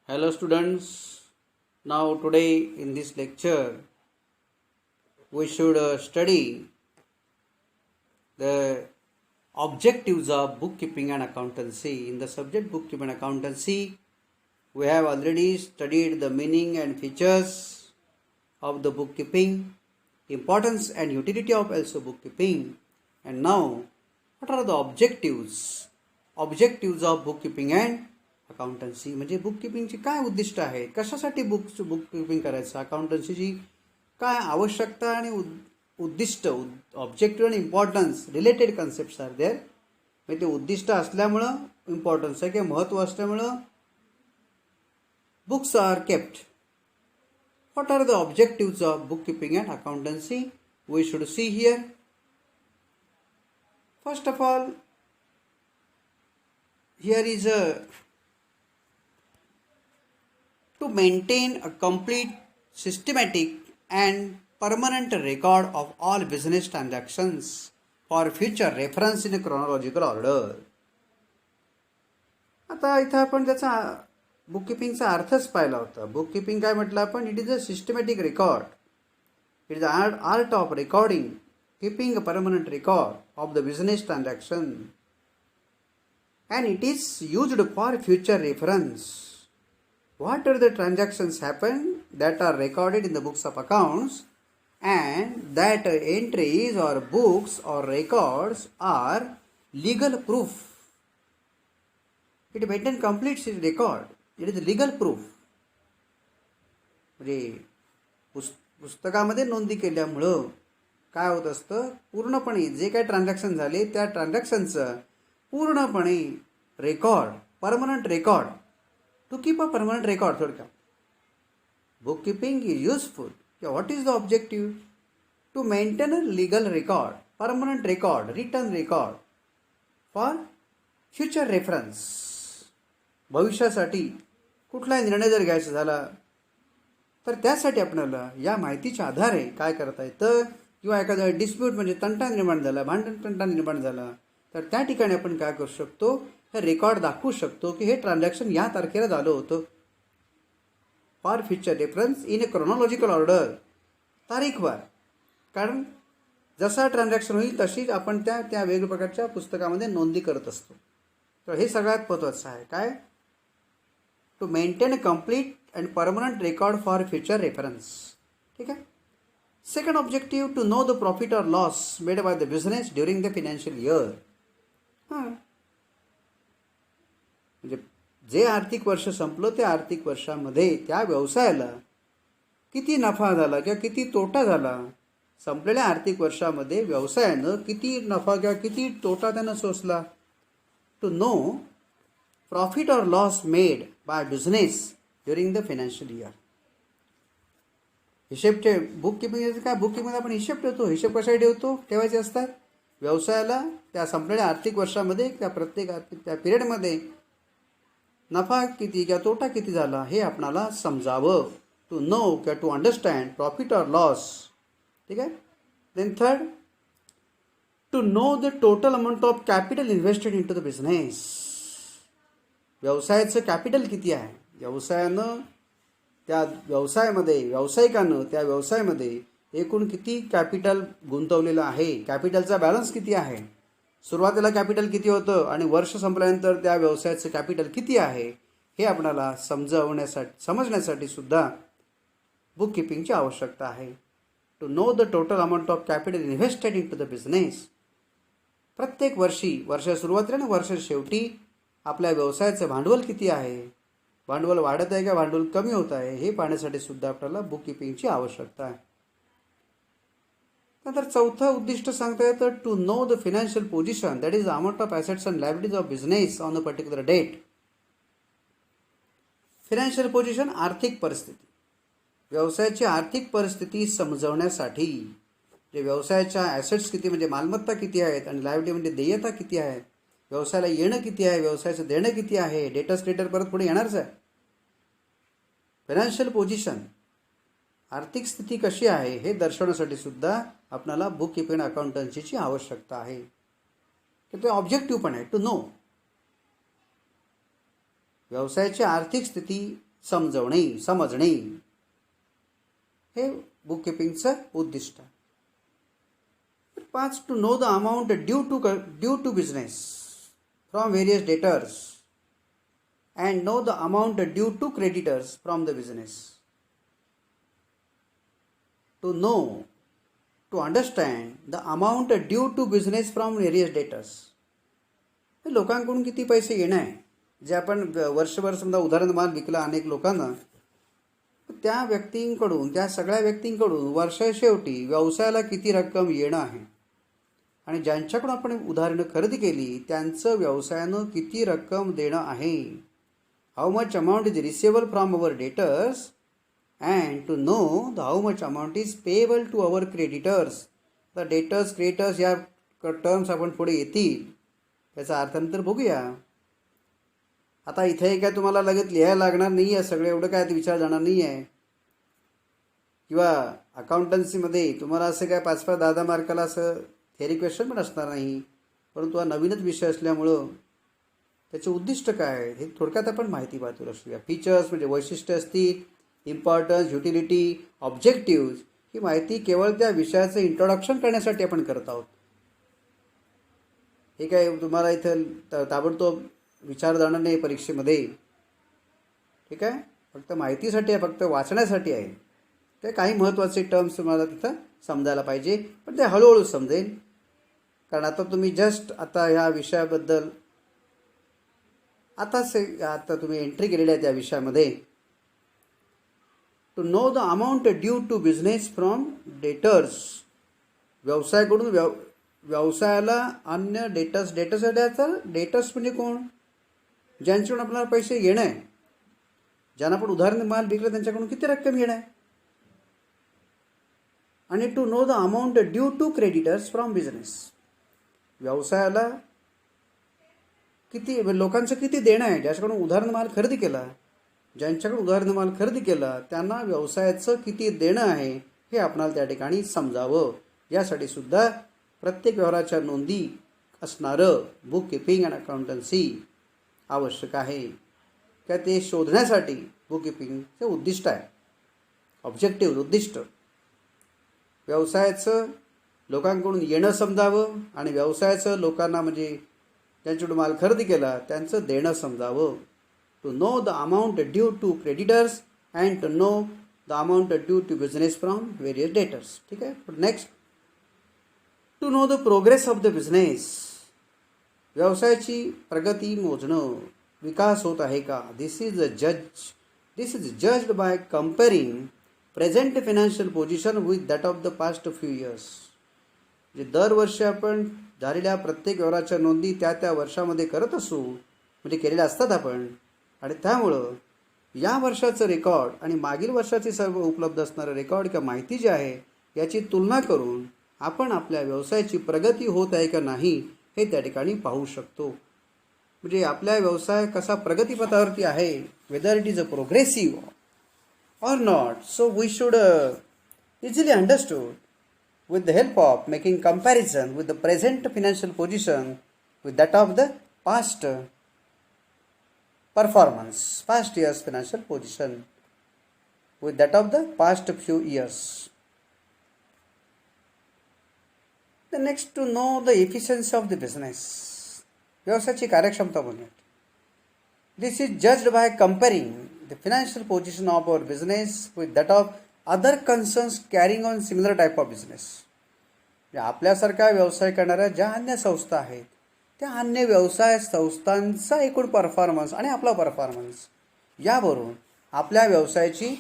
Hello students. Now today in this lecture we should study the objectives of bookkeeping and accountancy. In the subject bookkeeping and accountancy we have already studied the meaning and features of the bookkeeping, importance and utility of also bookkeeping, and now what are the objectives of bookkeeping and accountancy. म्हणजे बुककीपिंगची काय उद्दिष्ट आहेत, कशासाठी bookkeeping करायचं, अकाउंटन्सीची काय आवश्यकता आणि उद्दिष्ट, ऑब्जेक्टिव्ह आणि importance related concepts are there. म्हणजे ते उद्दिष्ट असल्यामुळं इम्पॉर्टन्स आहे किंवा महत्त्व असल्यामुळं books are kept. What are the objectives of bookkeeping and accountancy we should see here. First of all, here is a to maintain a complete, systematic and permanent record of all business transactions for future reference in a chronological order. आता इथं आपण त्याचा बुककीपिंगचा अर्थच पाहिला होता. Bookkeeping काय म्हटलं आपण, it is a systematic record. It is the art of recording, keeping a permanent record of the business transaction, and it is used for future reference. What are the transactions happen that are recorded in the books of accounts, and that entries or books or records are legal proof. It maintain complete record. It is legal proof. म्हणजे पुस्तकामध्ये नोंदी केल्यामुळं काय होत असतं, पूर्णपणे जे काही ट्रान्झॅक्शन झाले त्या ट्रान्झॅक्शनचं पूर्णपणे record, permanent record, to keep a permanent record. थोडक्यात bookkeeping is useful. What is the objective? To maintain a legal record, permanent record, return record for future reference. भविष्यासाठी कुठलाही निर्णय जर घ्यायचा झाला तर त्यासाठी आपल्याला या माहितीच्या आधारे काय करता येतं, किंवा एखादा डिस्प्यूट म्हणजे तंटा निर्माण झाला, तंटा निर्माण झाला, तर त्या ठिकाणी आपण काय करू शकतो, हे रेकॉर्ड दाखवू शकतो की हे ट्रान्झॅक्शन या तारखेला झालं होतं. For future reference in a chronological order, तारीखवार. कारण जसा ट्रान्झॅक्शन होईल तशीच आपण त्या वेगवेगळ्या प्रकारच्या पुस्तकामध्ये नोंदी करत असतो. तर हे सगळ्यात महत्त्वाचं आहे. काय? To maintain a complete and permanent record for future reference. ठीक आहे. Second objective, to know the profit or loss made by the business during the financial year. म्हणजे जे आर्थिक वर्ष संपलं त्या आर्थिक वर्षामध्ये त्या व्यवसायाला किती नफा झाला किंवा किती तोटा झाला, संपलेल्या आर्थिक वर्षामध्ये व्यवसायानं किती नफा किंवा किती तोटा त्यानं सोसला. To know profit or loss made by business during the financial year. हिशेब बुककीपिंग काय, बुककीपिंगमध्ये आपण हिशेब ठेवतो. हिशेब कशासाठी ठेवायचे असतात? व्यवसायाला त्या संपलेल्या आर्थिक वर्षामध्ये त्या पिरियडमध्ये नफा किती किंवा तोटा किती झाला हे आपणाला समजावं. टू नो किंवा to understand profit or loss. ठीक आहे. Then third, to know the total amount of capital invested into the business. व्यवसायाचं कॅपिटल किती आहे, व्यवसायानं त्या व्यावसायिकानं त्या व्यवसायामध्ये एकूण किती कॅपिटल गुंतवलेलं आहे, कॅपिटलचा बॅलन्स किती आहे, सुरुवातीला कॅपिटल किती होतं आणि वर्ष संपल्यानंतर त्या व्यवसायाचं कॅपिटल किती आहे हे आपल्याला समजण्यासाठी सुद्धा बुककीपिंगची आवश्यकता आहे. To know the total amount of capital invested into the business. प्रत्येक वर्षी, वर्ष सुरुवातीला आणि वर्ष शेवटी आपल्या व्यवसायाचं भांडवल किती आहे, भांडवल वाढत आहे का भांडवल कमी होत आहे हे पाहण्यासाठी सुद्धा आपल्याला बुककीपिंगची आवश्यकता आहे. नंतर चौथं उद्दिष्ट सांगता येतं, to know the financial position, that is the amount of assets and liabilities of business on a particular date. Financial position, आर्थिक परिस्थिती. व्यवसायाची आर्थिक परिस्थिती समजवण्यासाठी जे व्यवसायाच्या ॲसेट्स किती म्हणजे मालमत्ता किती आहेत आणि लायबिलिटी म्हणजे देयता किती आहे, व्यवसायाला येणं किती आहे, व्यवसायाचं देणं किती आहे, डेटस लेटर परत पुढे येणारच आहे. फायनान्शियल पोझिशन, आर्थिक स्थिती कशी आहे हे दर्शवण्यासाठी सुद्धा आपल्याला बुककीपिंग अकाउंटन्सीची आवश्यकता आहे. ते ऑब्जेक्टिव्ह पण आहे. टू नो व्यवसायाची आर्थिक स्थिती समजणे हे बुक किपिंगचं उद्दिष्ट. 5. To know the amount due to business from various debtors and know the amount due to creditors from the business. To know, to understand the amount due to business from various debtors. लोकांकडून किती पैसे येणं आहे, जे आपण वर्षभर समजा उदाहरण माल विकला अनेक लोकांना, त्या व्यक्तींकडून, त्या सगळ्या व्यक्तींकडून वर्षाशेवटी व्यवसायाला किती रक्कम येणं आहे आणि ज्यांच्याकडून आपण उदाहरणं खरेदी केली त्यांचं व्यवसायानं किती रक्कम देणं आहे. How much amount is receivable from our debtors and to know the how much amount is payable to our creditors. The debtors creditors या टर्म्स आपण पुढे येतील, त्याचा अर्थांतर बघूया. आता इथे काय तुम्हाला लगेच लिहायला लागणार नाही आहे, सगळं एवढं काय विचार जाणार नाही आहे. किंवा अकाउंटन्सीमध्ये तुम्हाला असं काय 5-5, 10-10 मार्काला असं थेअरी क्वेश्चन पण असणार नाही, परंतु हा नवीनच विषय असल्यामुळं त्याचे उद्दिष्ट काय हे थोडक्यात आपण माहिती पाहतो असूया. फीचर्स म्हणजे वैशिष्ट्य असतील, इम्पॉर्टन्स, युटिलिटी, ऑब्जेक्टिव्ज ही माहिती केवळ त्या विषयाचं इंट्रोडक्शन करण्यासाठी आपण करत आहोत. हे काय तुम्हाला इथं ताबडतोब विचार जाणार नाही परीक्षेमध्ये, ठीक आहे. फक्त माहितीसाठी आहे, फक्त वाचण्यासाठी आहे. ते काही महत्त्वाचे टर्म्स तुम्हाला तिथं समजायला पाहिजे, पण ते हळूहळू समजेल. कारण आता तुम्ही जस्ट आता ह्या विषयाबद्दल आता तुम्ही एंट्री केलेली आहे त्या विषयामध्ये. To know the amount due to business from debtors. व्यवसायाकडून व्यवसायाला अन्य डेटर्स डेटर्स म्हणजे कोण, ज्यांच्याकडून आपल्याला पैसे येणं आहे, ज्यांना आपण उदाहरण माल विकलं त्यांच्याकडून किती रक्कम येणं आहे. आणि to know the amount due to creditors from business. व्यवसायाला किती लोकांचं किती देणं आहे, ज्याच्याकडून उदाहरण माल खरेदी केला, ज्यांच्याकडून उदाहरण माल खरेदी केला त्यांना व्यवसायाचं किती देणं आहे हे आपणाला त्या ठिकाणी समजावं. यासाठी सुद्धा प्रत्येक व्यवहाराच्या नोंदी असणारं बुक किपिंग अँड अकाउंटन्सी आवश्यक आहे. का ते शोधण्यासाठी बुक किपिंगचं उद्दिष्ट आहे. ऑब्जेक्टिव्ह, उद्दिष्ट व्यवसायाचं लोकांकडून येणं समजावं आणि व्यवसायाचं लोकांना म्हणजे ज्यांच्याकडून माल खरेदी केला त्यांचं देणं समजावं. To know the amount due to creditors and to know the amount due to business from various debtors. ठीक आहे. Next, to know the progress of the business. व्यवसायाची प्रगती मोजणं, विकास होत आहे का. This is judged by comparing present financial position with that of the past few years. म्हणजे दरवर्षी आपण झालेल्या प्रत्येक व्यवहाराच्या नोंदी त्या वर्षामध्ये करत असू, म्हणजे केलेल्या असतात आपण, आणि त्यामुळं या वर्षाचं रेकॉर्ड आणि मागील वर्षाचे सर्व उपलब्ध असणारं रेकॉर्ड किंवा माहिती जी आहे याची तुलना करून आपण आपल्या व्यवसायाची प्रगती होत आहे का नाही हे त्या ठिकाणी पाहू शकतो. म्हणजे आपला व्यवसाय कसा प्रगतीपथावरती आहे, whether it is a progressive or not. So we should easily understood with the help of making comparison with the present financial position with that of the past performance, past year's financial position with that of the past few years. The next, to know the efficiency of the business. व्यवसायाची कार्यक्षमता बघणे. This is judged by comparing the financial position of our business with that of other concerns carrying on similar type of business. आपल्यासारखा व्यवसाय करणाऱ्या ज्या अन्य संस्था आहेत त्या अन्य व्यवसाय संस्थांचा एकूण परफॉर्मन्स आणि आपला परफॉर्मन्स यावरून आपल्या व्यवसायाची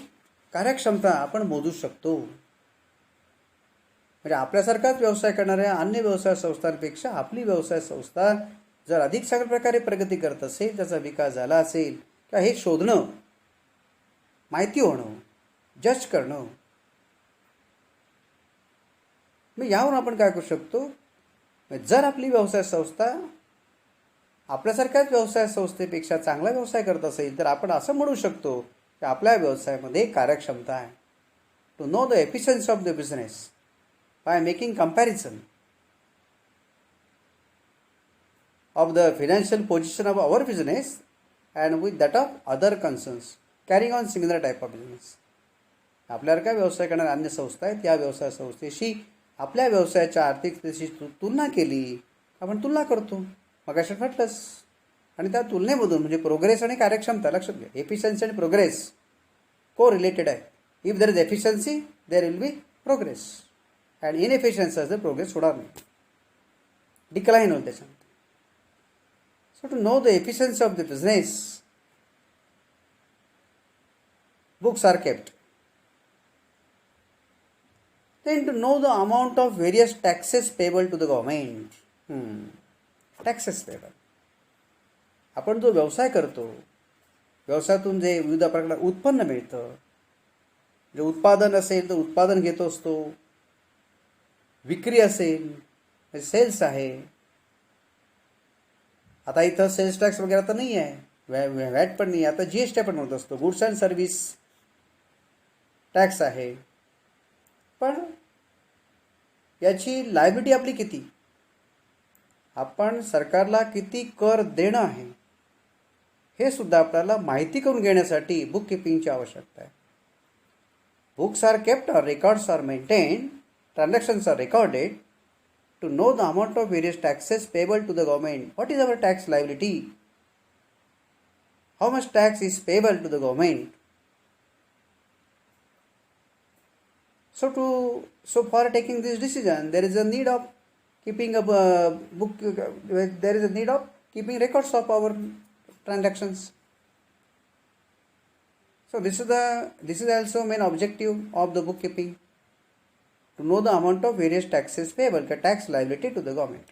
कार्यक्षमता आपण मोजू शकतो. म्हणजे आपल्यासारखाच व्यवसाय करणाऱ्या अन्य व्यवसाय संस्थांपेक्षा आपली व्यवसाय संस्था जर अधिक चांगल्या प्रकारे प्रगती करत असेल, त्याचा विकास झाला असेल का हे शोधणं, माहिती होणं, जज करणं. मग यावरून आपण काय करू शकतो, जर आपली व्यवसाय संस्था आपल्यासारख्याच व्यवसाय संस्थेपेक्षा चांगला व्यवसाय करत असेल तर आपण असं म्हणू शकतो की आपल्या व्यवसायामध्ये कार्यक्षमता आहे. To know the efficiency of the business by making comparison of the financial position of our business and with that of other concerns. Carrying on similar type of business. आपल्याला काय व्यवसाय करणाऱ्या अन्य संस्था आहेत, या व्यवसाय संस्थेशी आपल्या व्यवसायाच्या आर्थिक स्थितीशी तुलना केली, आपण तुलना करतो मग अशा म्हटलंच. आणि त्या तुलनेमधून म्हणजे प्रोग्रेस आणि कार्यक्षमता, लक्षात घ्या, एफिशियन्सी आणि प्रोग्रेस को रिलेटेड आहे. If there is efficiency there will be progress, and inefficiency असं प्रोग्रेस होणार नाही, डिक्लाइन होईल त्याच्यामध्ये. So to know the efficiency of the business, books are kept. Then to know the amount of various taxes payable to the government. Taxes payable. आपण जो व्यवसाय करतो, व्यवसायातून जे विविध प्रकार उत्पन्न मिळतं, जे उत्पादन असेल तर उत्पादन घेतो असतो, विक्री असेल सेल्स आहे. आता इथं सेल्स टॅक्स वगैरे तर नाही आहे, व्हॅट पण नाही, आता GST आपण म्हणत असतो, गुड्स अँड सर्व्हिस टॅक्स आहे. पण याची लायबिलिटी आपली किती, आपण सरकारला किती कर देणं आहे, हे सुद्धा आपल्याला माहिती करून घेण्यासाठी बुक किपिंगची आवश्यकता आहे. बुक्स आर केप्ट और records are maintain, transactions are recorded to know the amount of various taxes payable to the government. What is our tax liability, how much tax is payable to the government. So for taking this decision, there is a need of keeping a book. There is a need of keeping records of our transactions. So this is also main objective of the bookkeeping, to know the amount of various taxes payable, tax liability to the government.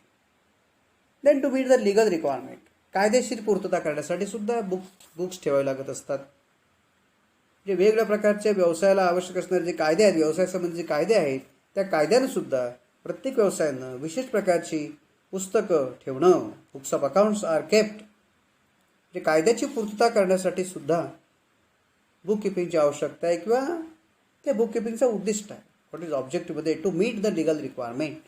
Then to meet the legal requirement, कायदेशीर पूर्तता करण्यासाठी सुद्धा books ठेवावे लागत असतात. जे वेगवेगळ्या प्रकारच्या व्यवसायाला आवश्यक असणारे जे कायदे आहेत, व्यवसायासंबंधी जे कायदे आहेत, त्या कायद्यानं सुद्धा प्रत्येक व्यवसायानं विशेष प्रकारची पुस्तकं ठेवणं, books of accounts are kept, जे कायद्याची पूर्तता करण्यासाठी सुद्धा बुक किपिंगची आवश्यकता आहे किंवा ते बुक किपिंगचं उद्दिष्ट आहे. What is objective to meet the legal requirement.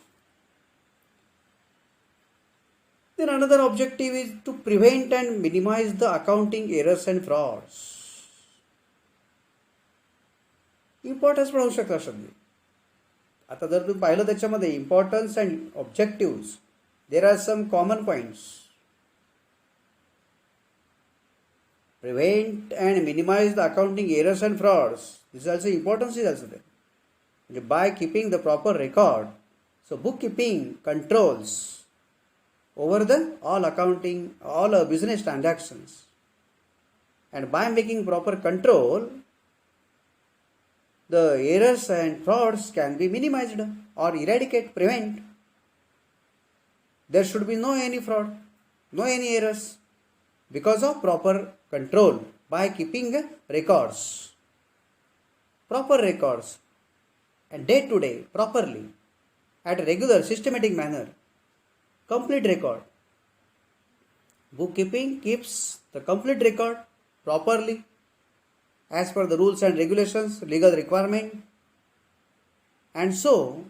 Then another objective is to prevent and minimize the accounting errors and frauds. Importance पण होऊ शकतात शब्द. आता जर तुम्ही पाहिलं त्याच्यामध्ये importance and objectives, there are some common points. Prevent and minimize the accounting errors and frauds, this also importance is also there. म्हणजे by keeping the proper record, so book keeping controls over the all business transactions, and by making proper control, the errors and frauds can be minimized or prevent. There should be no any fraud, no any errors, because of proper control by keeping records, proper records, and day to day properly at a regular systematic manner. Complete record. Bookkeeping keeps the complete record properly as per the rules and regulations, legal requirement, and so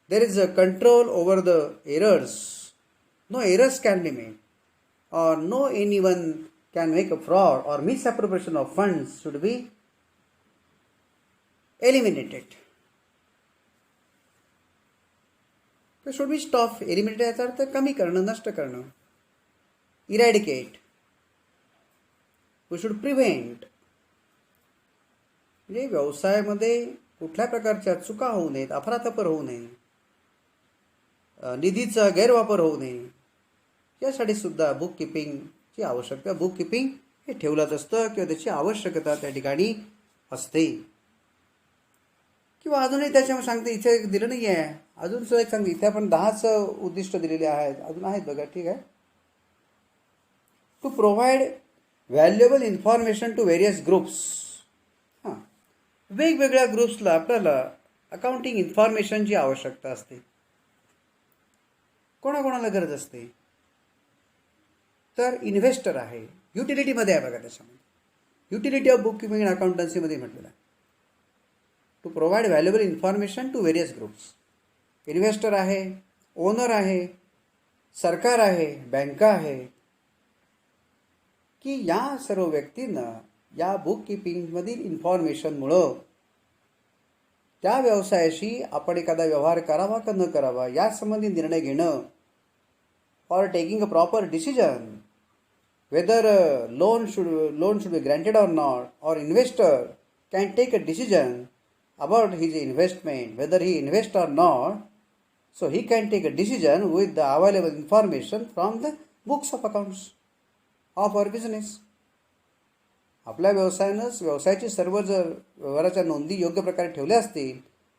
there is a control over the errors. No errors can be made, or no anyone can make a fraud or misappropriation of funds should be eliminated. तो should be stop. Eliminate याचा अर्थ कमी करणं, नष्ट करणं. Eradicate. We should prevent. म्हणजे व्यवसायामध्ये कुठल्या प्रकारच्या चुका होऊ नयेत, अफरातफर होऊ नये, निधीचा गैरवापर होऊ नये, यासाठी सुद्धा बुक किपिंगची आवश्यकता. बुक किपिंग हे ठेवलंच असतं किंवा त्याची आवश्यकता त्या ठिकाणी असते. किंवा अजूनही त्याच्यामुळे सांगते, इथे दिलं नाही आहे, अजून सुद्धा एक सांगते, इथे आपण 10 उद्दिष्ट दिलेले आहेत, अजून आहेत बघा. ठीक आहे. To provide valuable information to various groups. हां, वेगवेगळ्या ग्रुप्सला आपल्याला अकाउंटिंग इन्फॉर्मेशनची आवश्यकता असते. कोणाकोणाला गरज असते, तर इन्व्हेस्टर आहे, युटिलिटीमध्ये आहे बघा. त्याच्यामध्ये utility of book keeping and अकाउंटन्सीमध्ये म्हटलेलं आहे. To provide valuable information to various groups. Investor आहे, ओनर आहे, सरकार आहे, बँका आहे, की या सर्व व्यक्तींना या बुक किपिंगमधील इन्फॉर्मेशनमुळं त्या व्यवसायाशी आपण एखादा व्यवहार करावा का न करावा यासंबंधी निर्णय घेणं, or taking a proper decision whether a loan should be granted or not, or investor can take a decision about his investment whether he invest or not, so he can take a decision with the available information from the books of accounts of our business. आपल्या व्यवसायाची सर्व जर व्यवहाराच्या नोंदी योग्य प्रकारे ठेवल्या असतील,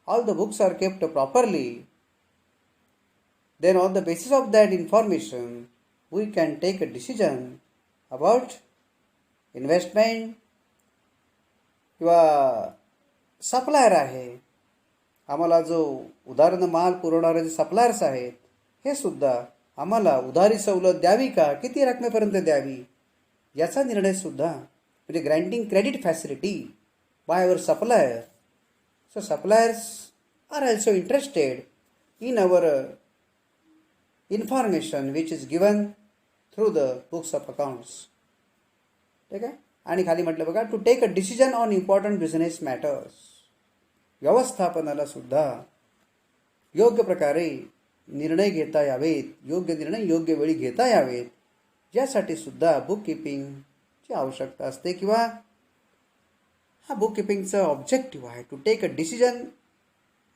all the books are kept properly, then on the basis of that information we can take a decision about investment किंवा सप्लायर आहे, आम्हाला जो उदाहरण माल पुरवणारे जे सप्लायर्स आहेत हे सुद्धा आम्हाला उधारी सवलत द्यावी का, किती रकमेपर्यंत द्यावी याचा निर्णय सुद्धा, म्हणजे granting credit facility by our supplier. So suppliers are also interested in our information which is given through the books of accounts. ठीक आहे. आणि खाली म्हटलं बघा, to take a decision on important business matters. व्यवस्थापनाला सुद्धा योग्य प्रकारे निर्णय घेता यावेत, योग्य निर्णय योग्य वेळी घेता यावेत, यासाठी सुद्धा बुक किपिंगची आवश्यकता असते. किंवा हा बुक किपिंगचा ऑब्जेक्टिव्ह आहे to take a decision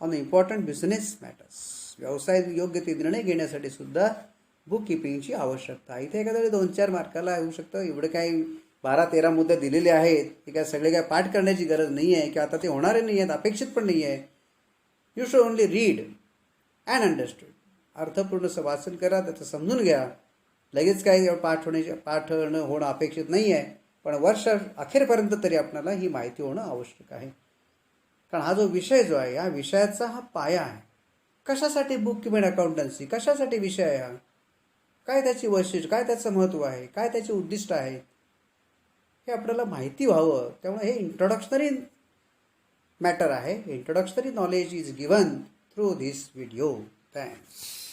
on important business matters. व्यवसाय योग्य ते निर्णय घेण्यासाठी सुद्धा बुक किपिंगची आवश्यकता आहे. इथे एखाद्या 2-4 मार्काला येऊ शकतं. एवढे काही 12-13 मुद्दे दिलेले आहेत ते काय सगळे काय पाठ करण्याची गरज नाही आहे, किंवा आता ते होणारे नाही आहेत, अपेक्षित पण नाही आहे. You should only read and understand. अर्थपूर्ण वाचन करा, त्याचं समजून घ्या. लगेच काही पाठवणं होणं अपेक्षित नाही आहे, पण वर्ष अखेरपर्यंत तरी आपल्याला ही माहिती होणं आवश्यक आहे. कारण हा जो विषय जो आहे, या विषयाचा हा पाया आहे. कशासाठी बुक किपिंग अकाउंटन्सी, कशासाठी विषय आहे हा, काय त्याची वैशिष्ट्य, काय त्याचं महत्त्व आहे, काय त्याचे उद्दिष्ट आहे, हे आपल्याला माहिती व्हावं. त्यामुळे हे इंट्रोडक्शनरी मॅटर आहे. Introductory knowledge is given through this video. Thanks.